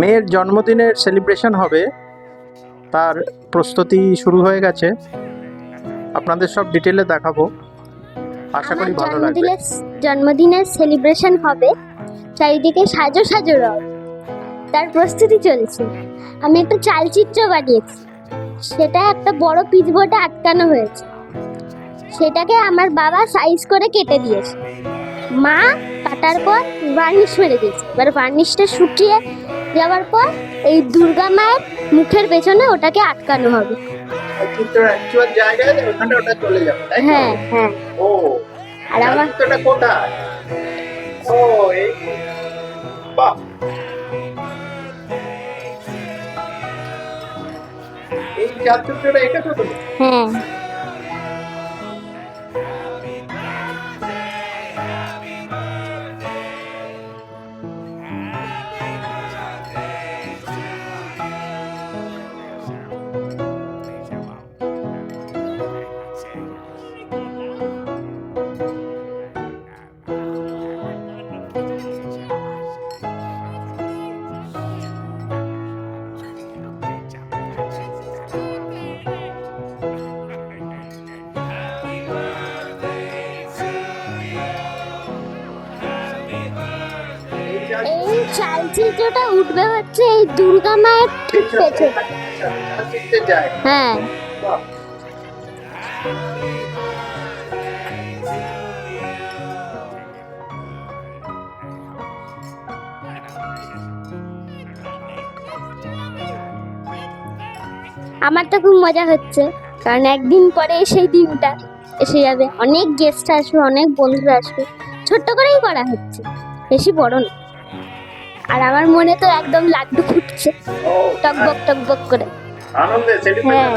মেয়ের জন্মদিনের সেলিব্রেশন হবে, তার প্রস্তুতি শুরু হয়ে গেছে। আপনাদের সব ডিটেলে দেখাবো, আশা করি ভালো লাগবে। জন্মদিনের সেলিব্রেশন হবে, চারিদিকে সাজো সাজো রব, তার প্রস্তুতি চলছে। আমি একটা চালচিত্র বানিয়েছি, সেটা একটা বড় পিচবোর্ডে আটকানো হয়েছে। সেটাকে আমার বাবা সাইজ করে কেটে দিয়েছে, মা কাটার পর ভার্নিশ মেরে দিয়েছে। এবার ভার্নিশটা শুকিয়ে যাওয়ার পর এই দুর্গা মায়ের মুখের পেছনে ওটাকে আটকানো হবে। হ্যাঁ হ্যাঁ। ও, আর আমার চিত্রটা কোথায়? ও, এই বাহ, এই চিত্রটা এটা তো? হ্যাঁ, এই চালচিত্রটা উঠবে হচ্ছে এই দুর্গা মায়ের ঠিক পেছনে। হ্যাঁ, আমার তো খুব মজা হচ্ছে, কারণ একদিন পরে সেই দিনটা এসে যাবে। অনেক গেস্ট আসবে, অনেক বন্ধু আসবে। ছোট্ট করেই করা হচ্ছে, বেশি বড় না। আর আমার মনে তো একদম লাড্ডু ফুটছে টকবক টকবক করে। আনন্দে হ্যাঁ,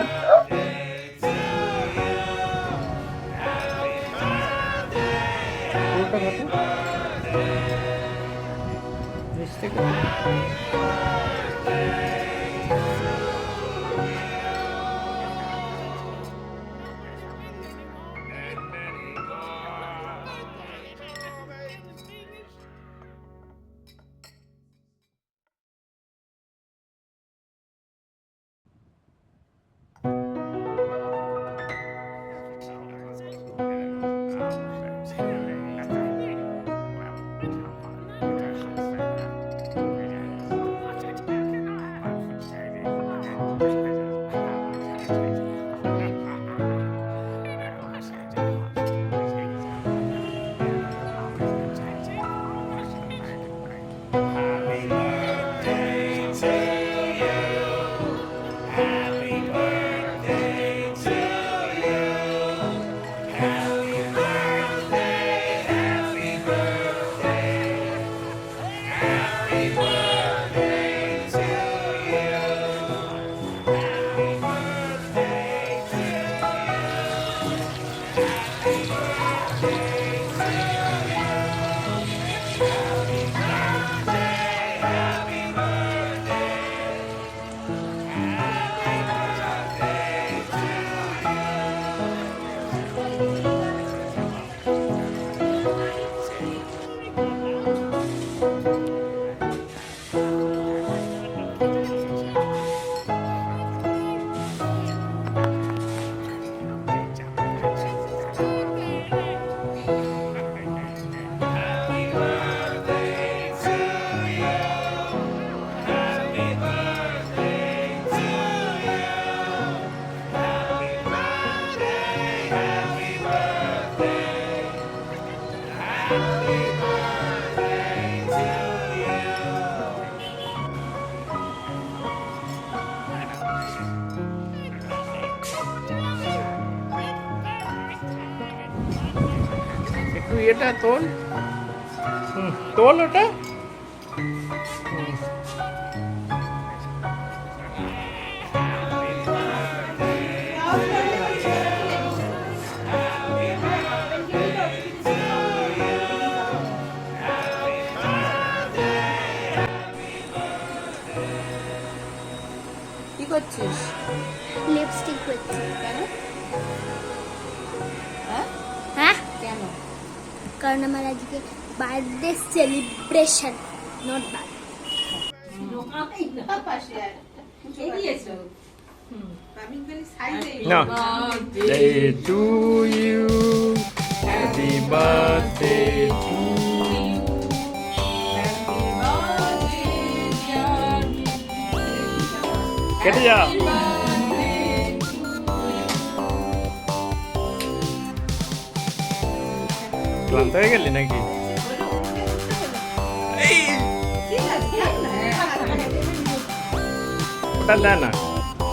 একটু এটা তোল, তোল ওটা। কি করছিস? লিপস্টিক করছি। কেন? হ্যাঁ হ্যাঁ, কেন? কারণ আমার আজকে বার্থডে সেলিব্রেশন, নট বার্থডে। পাশে আয়। এগিয়েছো। আমি খালি সাইডে না birthday to you happy birthday to কেটে যা ক্লান্ত হয়ে গেলি নাকি ওটা দেয় না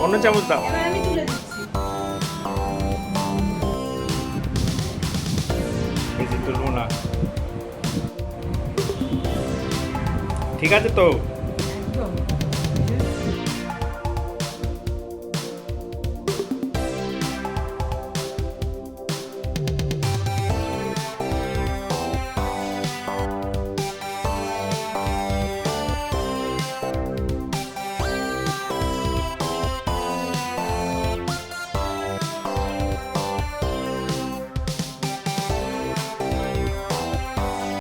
অন্য চামচ দাও এবার আমি তুলে দিচ্ছি। বেশি তুলবো না ঠিক আছে তো